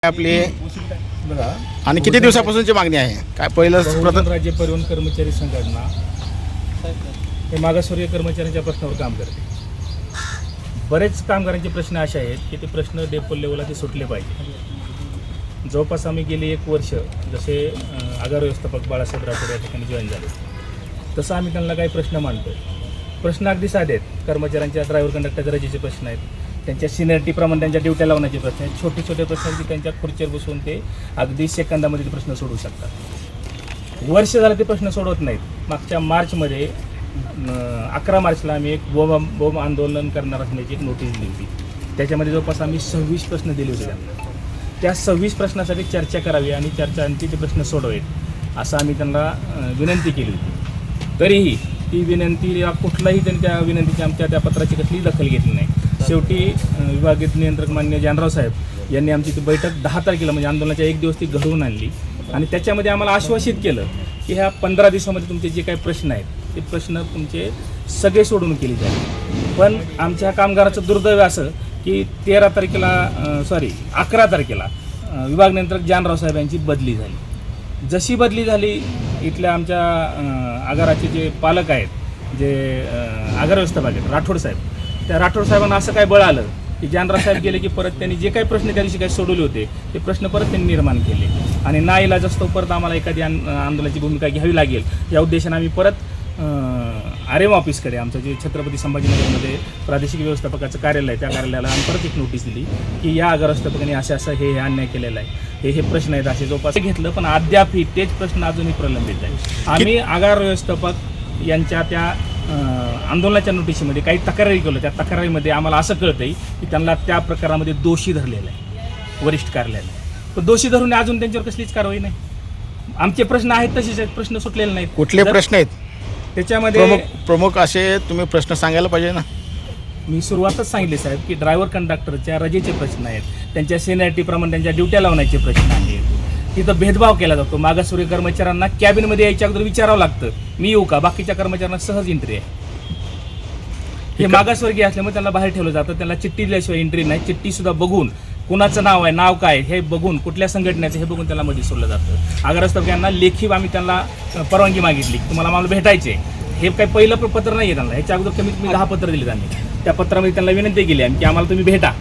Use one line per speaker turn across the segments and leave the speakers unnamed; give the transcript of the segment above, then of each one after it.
आपली
बघा,
आणि किती दिवसापासूनची मागणी आहे काय पहिलं
बहुजन राज्य परिवहन कर्मचारी संघटना हे मागासवर्गीय कर्मचाऱ्यांच्या प्रश्नावर काम करते. बरेच कामगारांचे प्रश्न असे आहेत की ते प्रश्न डेपो लेवलला ते सुटले पाहिजे. जवळपास आम्ही गेली 1 वर्ष जसे आगार व्यवस्थापक बाळासाहेब राठोड या ठिकाणी जॉईन झाले, तसं आम्ही त्यांना काही प्रश्न मांडतो. प्रश्न अगदी साधे आहेत. कर्मचाऱ्यांच्या ड्रायव्हर कंडक्टर दर्जाचे प्रश्न आहेत, त्यांच्या सिनियरिटीप्रमाणे त्यांच्या ड्युट्या लावण्याचे प्रश्न आहेत. छोटे छोटे प्रश्न त्यांच्या खुर्चीवर बसून ते अगदी सेकंदामध्ये ते प्रश्न सोडवू शकतात. वर्ष झालं ते प्रश्न सोडवत नाहीत. मागच्या मार्चमध्ये 11 मार्चला आम्ही एक बोम आंदोलन करणार असण्याची एक नोटीस दिली होती. त्याच्यामध्ये जवळपास आम्ही 26 प्रश्न दिले होते त्यांना. त्या 26 प्रश्नासाठी चर्चा करावी आणि चर्चांची ते प्रश्न सोडवावेत असं आम्ही त्यांना विनंती केली होती. तरीही ती विनंती कुठलाही त्यांनी त्या विनंतीची आमच्या त्या पत्राची कसलीही दखल घेतली नाही. शेवटी विभागीय नियंत्रक मान्य जानराव साहेब यांनी आमची ती बैठक 10 तारखेला म्हणजे आंदोलनाच्या 1 दिवस ती घडवून आणली आणि त्याच्यामध्ये आम्हाला आश्वासित केलं की ह्या 15 दिवसामध्ये तुमचे जे काही प्रश्न आहेत ते प्रश्न तुमचे सगळे सोडून केले जाईल. पण आमच्या कामगाराचं दुर्दैव असं की 11 तारखेला विभाग नियंत्रक जानराव साहेब यांची बदली झाली. जशी बदली झाली इथल्या आमच्या आगाराचे जे पालक आहेत, जे आगार व्यवस्थापक आहेत राठोड साहेब, त्या राठोड साहेबांना असं काय बळ आलं की जानराव साहेब गेले की परत त्यांनी जे काही प्रश्न त्या दिवशी काही सोडवले होते ते प्रश्न परत त्यांनी निर्माण केले आणि नाईलाज असतो परत आम्हाला एखादी आंदोलनाची भूमिका घ्यावी लागेल या उद्देशाने आम्ही परत आरएम ऑफिसकडे आमचं जे छत्रपती संभाजीनगरमध्ये प्रादेशिक व्यवस्थापकाचं कार्यालय आहे त्या कार्यालयाला आम्ही परत एक नोटीस दिली की या आगार व्यवस्थापकांनी असं हे अन्याय केलेला आहे, हे प्रश्न आहेत असे जोपास घेतलं. पण अद्याप तेच प्रश्न अजूनही प्रलंबित आहे. आम्ही आगार व्यवस्थापक यांच्या त्या आंदोलनाच्या नोटिशीमध्ये काही तक्रारी केलं. त्या तक्रारीमध्ये आम्हाला असं कळतंय की त्यांना त्या प्रकारामध्ये दोषी धरलेलं आहे वरिष्ठ कार्यालयाने. पण दोषी धरून अजून त्यांच्यावर कसलीच कारवाई नाही. आमचे प्रश्न आहेत तसेच आहेत, प्रश्न सुटलेले नाहीत.
कुठले प्रश्न आहेत
त्याच्यामध्ये
प्रमुख असे तुम्ही प्रश्न सांगायला पाहिजे ना.
मी सुरुवातच सांगितले साहेब की ड्रायव्हर कंडक्टरच्या रजेचे प्रश्न आहेत, त्यांच्या सिनियरिटीप्रमाणे त्यांच्या ड्युट्या लावण्याचे प्रश्न आहेत. तिथं भेदभाव केला जातो. मागासवर्गीय कर्मचाऱ्यांना कॅबिनमध्ये यायच्या अगोदर विचारावं लागतं मी येऊ का, बाकीच्या कर्मचाऱ्यांना सहज एंट्री आहे. हे मागासवर्गीय असल्यामुळे त्यांना बाहेर ठेवलं जातं. त्यांना चिठ्ठी दिल्याशिवाय एंट्री नाही. चिठ्ठीसुद्धा बघून कुणाचं नाव आहे, नाव काय हे बघून, कुठल्या संघटनेचं हे बघून त्याला मध्ये सोडलं जातं. आगार व्यवस्थापकांना लेखी आम्ही त्यांना परवानगी मागितली तुम्हाला आम्हाला भेटायचे. हे काही पहिलं पत्र नाही आहे त्यांना, ह्याच्या अगोदर कमीत कमी 10 पत्र दिली त्यांनी. त्या पत्रामध्ये त्यांना विनंती केली की आम्हाला तुम्ही भेटा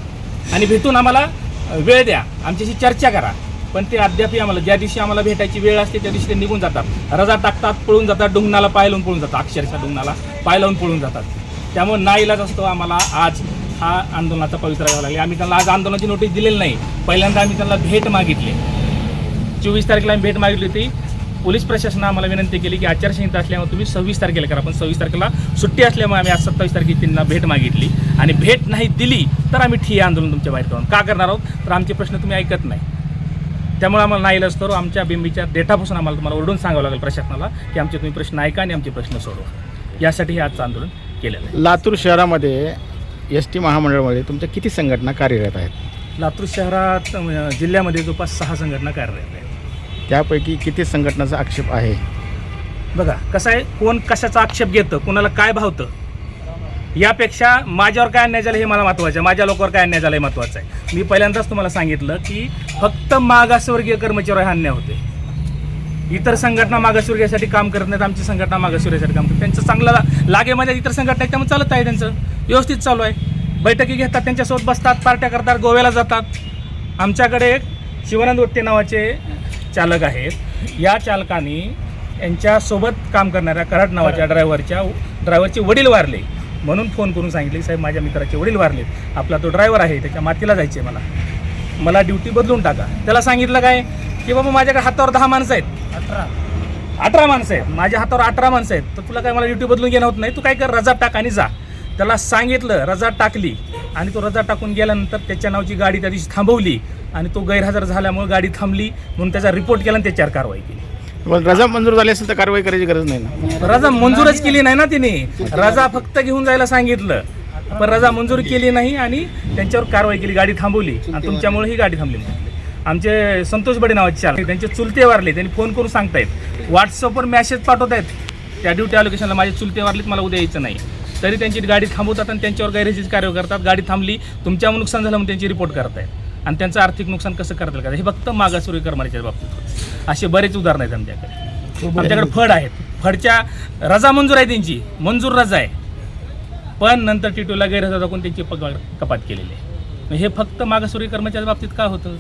आणि भेटून आम्हाला वेळ द्या, आमच्याशी चर्चा करा. पण ते अद्याप आम्हाला ज्या दिवशी आम्हाला भेटायची वेळ असते त्या दिवशी ते निघून जातात, रजा टाकतात, पळून जातात, डुंगणाला पाय लावून पळून जातात, अक्षरशः डुंगणाला पाय लावून पळून जातात. त्यामुळे नाईलाज असतो आम्हाला आज हा आंदोलनाचा पवित्रा घ्यावा लागला. आम्ही त्यांना आज आंदोलनाची नोटीस दिलेली नाही. पहिल्यांदा आम्ही त्यांना भेट मागितली. 24 तारखेला आम्ही भेट मागितली होती. पोलीस प्रशासनाने आम्हाला विनंती केली की आचारसंहिता असल्यामुळे तुम्ही 26 तारखेला करा. पण 26 तारखेला सुट्टी असल्यामुळे आम्ही आज 27 तारखेला त्यांना भेट मागितली आणि भेट नाही दिली तर आम्ही ठिय्या आंदोलन तुमच्या बाहेर करून का करणार आहोत. तर आमचे प्रश्न तुम्ही ऐकत नाही. त्यामुळे आम्हाला नाईलाज करू आमच्या बिंबीच्या डेटापासून आम्हाला तुम्हाला ओरडून सांगावं लागेल प्रशासनाला की आमचे तुम्ही प्रश्न ऐका आणि आमचे प्रश्न सोडवा. यासाठी हे आजचं आंदोलन केलेलं आहे.
लातूर शहरामध्ये एस टी महामंडळामध्ये तुमच्या किती संघटना कार्यरत आहेत?
लातूर शहरात जिल्ह्यामध्ये जवळपास 6 संघटना कार्यरत आहेत.
त्यापैकी किती संघटनाचा आक्षेप आहे?
बघा कसं आहे, कोण कशाचा आक्षेप घेतं, कोणाला काय भावतं यापेक्षा माझ्यावर काय अन्याय झाला हे मला महत्त्वाचं आहे, माझ्या लोकांवर काय अन्याय झाला हे महत्त्वाचं आहे. मी पहिल्यांदाच तुम्हाला सांगितलं की फक्त मागासवर्गीय कर्मचाऱ्यावर अन्याय होते. इतर संघटना मागासवर्गीयासाठी काम करत नाहीत, आमची संघटना मागासवर्गीयासाठी काम करते. त्यांचं चांगला लागेमध्ये इतर संघटना आहेत त्यामुळे चालत आहे, त्यांचं व्यवस्थित चालू आहे. बैठकी घेतात, त्यांच्यासोबत बसतात, पार्ट्या करतात, गोव्याला जातात. आमच्याकडे एक शिवानंद वट्टे नावाचे चालक आहेत. या चालकांनी यांच्यासोबत काम करणाऱ्या कराड नावाच्या ड्रायव्हरचे वडील वारले म्हणून फोन करून सांगितले साहेब माझ्या मित्राचे वडील वारलेत, आपला तो ड्रायव्हर आहे त्याच्या मातीला जायचे, मला ड्युटी बदलून टाका. त्याला सांगितलं काय की बाबा माझ्याकडे हातावर 10 माणसं आहेत, 18 माणसं आहेत, माझ्या हातावर 18 माणसं आहेत, तर तुला काय मला ड्युटी बदलून घेणं होत नाही, तू काय कर रजा टाक आणि जा. त्याला सांगितलं, रजा टाकली आणि तो रजा टाकून गेल्यानंतर त्याच्या नावची गाडी त्या दिवशी थांबवली आणि तो गैरहजर झाल्यामुळे गाडी थांबली म्हणून त्याचा रिपोर्ट केला आणि त्याच्यावर कारवाई केली.
रजा मंजूर झाली असेल तर कारवाई करायची गरज नाही ना.
रजा मंजूरच केली नाही ना तिने. रजा फक्त घेऊन जायला सांगितलं पण रजा मंजूर केली नाही आणि त्यांच्यावर कारवाई केली, गाडी थांबवली आणि तुमच्यामुळे ही गाडी थांबली. आमचे संतोष बडे नावाचे चालक त्यांचे चुलते वारले, त्यांनी फोन करून सांगतायत, व्हॉट्सअपवर मेसेज पाठवत आहेत त्या ड्युटी अलोकेशनला माझे चुलते वारलेत मला उद्या यायचं नाही, तरी त्यांची गाडी थांबवतात आणि त्यांच्यावर गैरहजेरीची कारवाई करतात. गाडी थांबली तुमच्यामुळे नुकसान झालं म्हणून त्यांची रिपोर्ट करतायत. आणि त्यांचं आर्थिक नुकसान कसं करता येईल का, हे फक्त मागासवर्गीय कर्मचाऱ्याच्या बाबतीत होतं. असे बरेच उदाहरण आहेत आमच्याकडे फड आहेत, फडच्या रजा मंजूर आहे, त्यांची मंजूर रजा आहे, पण नंतर टिटूला गैरहजर दाखवून त्यांची पगार कपात केलेली आहे. हे फक्त मागासवर्गीय कर्मचाऱ्याच्या बाबतीत का होतं?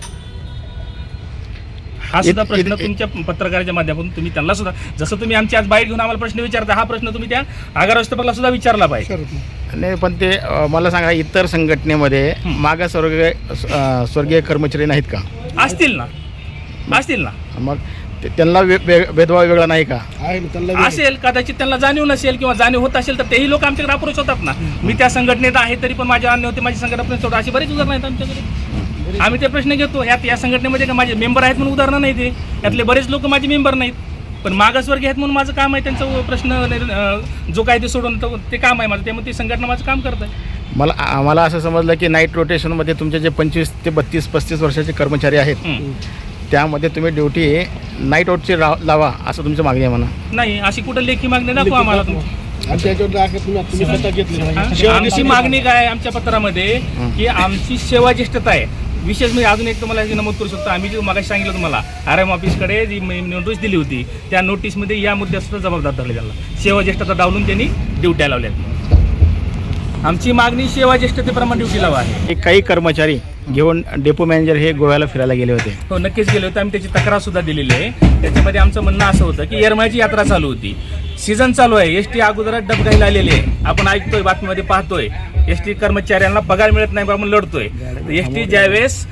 हा सुद्धा प्रश्न तुमच्या पत्रकाराच्या माध्यमातून तुम्ही त्यांना सुद्धा, जसं तुम्ही आमची आज बाईट घेऊन आम्हाला प्रश्न विचारता, हा प्रश्न तुम्ही त्या आगार व्यवस्थापकाला सुद्धा विचारला पाहिजे.
नाही, पण ते मला सांगा, इतर संघटनेमध्ये स्वर्गीय कर्मचारी नाहीत का?
असतील ना.
मग त्यांना भेदभाव वेगळा नाही का?
असेल कदाचित, त्यांना जाणीव नसेल किंवा जाणीव होत असेल तर तेही लोक आमच्याकडे अप्रोच होतात ना. मी त्या संघटनेत आहे तरी पण माझ्या अन्य होते, माझी संघटना अप्रोच होतात, अशी बरीच उदाहरणं आहेत आमच्याकडे. आम्ही ते प्रश्न घेतो. या संघटनेमध्ये का माझे मेंबर आहेत म्हणून उदाहरणं नाही, ते यातले बरेच लोक माझे मेंबर नाहीत, पण मागासवर्गीय आहेत म्हणून माझं काम आहे त्यांचा प्रश्न जो काय ते सोडून ते काम आहे माझं, त्यामुळे ती संघटना माझं काम करत आहे.
मला असं समजलं की नाईट रोटेशनमध्ये तुमचे जे 25 ते 32-35 वर्षाचे कर्मचारी आहेत, त्यामध्ये तुम्ही ड्युटी नाईट आउटची लावा असं तुमची मागणी आहे म्हणा?
नाही, अशी कुठं लेखी मागणी दाखवा आम्हाला तुमची. आमची मागणी काय आमच्या पत्रामध्ये की आमची सेवा ज्येष्ठता आहे. विशेष मी अजून एक तुम्हाला नमूद करू शकतो, आम्ही जे मागाशी सांगितलं तुम्हाला RM ऑफिसकडे जी नोटीस दिली होती, त्या नोटीसमध्ये या मुद्द्यात सुद्धा जबाबदार धरले त्यांना. सेवा ज्येष्ठता डावलून त्यांनी ड्युट्या लावल्यात. आमची मागणी सेवा ज्येष्ठतेप्रमाणे ड्युटी लावा आहे.
काही कर्मचारी घेऊन डेपो मॅनेजर हे गोव्याला फिरायला गेले होते.
हो, नक्कीच गेले होते. आम्ही त्याची तक्रार सुद्धा दिलेली आहे. त्याच्यामध्ये आमचं म्हणणं असं होतं की येरमाळ्याची यात्रा चालू होती, सीझन चालू आहे, एसटी अगोदरच डबघाईला आलेली आहे. आपण ऐकतोय, बातमीमध्ये पाहतोय, एसटी कर्मचाऱ्यांना पगार मिळत नाही म्हणून लढतोय. एसटी ज्यावेळेस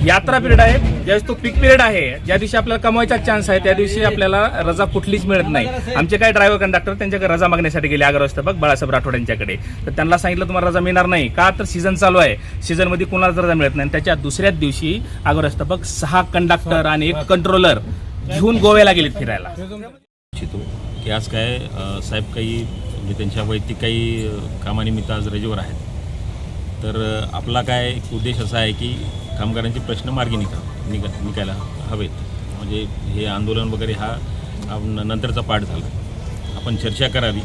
यात्रा पिरियड आहे, ज्यावेळेस तो पीक पिरियड आहे, ज्या दिवशी आपल्याला कमवायचा चान्स आहे, त्या दिवशी आपल्याला रजा कुठलीच मिळत नाही. आमचे काही ड्रायव्हर कंडक्टर त्यांच्याकडे रजा मागण्यासाठी गेले आगार व्यवस्थापक बाळासाहेब राठोड यांच्याकडे. तर त्यांना सांगितलं तुम्हाला रजा मिळणार नाही का, तर सीझन चालू आहे, सीझनमध्ये कोणाला रजा मिळत नाही. त्याच्या दुसऱ्याच दिवशी आगार व्यवस्थापक 6 कंडक्टर आणि 1 कंट्रोलर घेऊन गोव्याला गेलेत फिरायला.
की आज काय साहेब काही म्हणजे त्यांच्या वैयक्तिक काही कामानिमित्त आज रजेवर आहेत. तर आपला काय एक उद्देश असा आहे की कामगारांचे प्रश्न मार्गी निघायला हवेत. म्हणजे हे आंदोलन वगैरे हा नंतरचा पाठ झाला. आपण चर्चा करावी,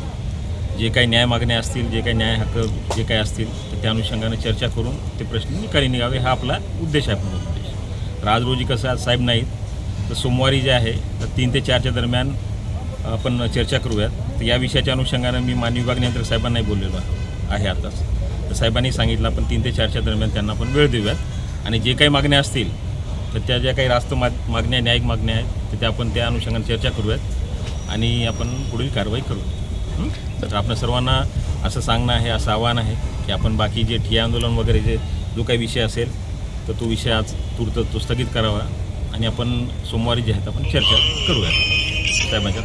जे काही न्याय मागण्या असतील, जे काही न्याय हक्क जे काही असतील, तर त्या अनुषंगाने चर्चा करून ते प्रश्न निकाली निघावे, हा आपला उद्देश आहे. प्रमुख उद्देश. तर आज रोजी कसं, आज साहेब नाहीत, तर सोमवारी जे आहे तर 3 ते 4च्या दरम्यान आपण चर्चा करूयात. तर या विषयाच्या अनुषंगाने मी माननीय विभाग नियंत्रक साहेबांनाही बोललेलो आहे आताच. तर साहेबांनी सांगितलं आपण 3 ते 4च्या दरम्यान त्यांना आपण वेळ देऊयात, आणि जे काही मागण्या असतील तर त्या ज्या काही रास्त मागण्या, न्यायिक मागण्या आहेत, तर त्या आपण त्या अनुषंगाने चर्चा करूयात आणि आपण पुढील कारवाई करू. तर आपण सर्वांना असं सांगणं आहे, असं आव्हान आहे की आपण बाकी जे ठिय्या आंदोलन वगैरे जो काही विषय असेल तर तो विषय आज तूर्त तो स्थगित करावा आणि आपण सोमवारी जे आहेत आपण चर्चा करूयात साहेबांच्या.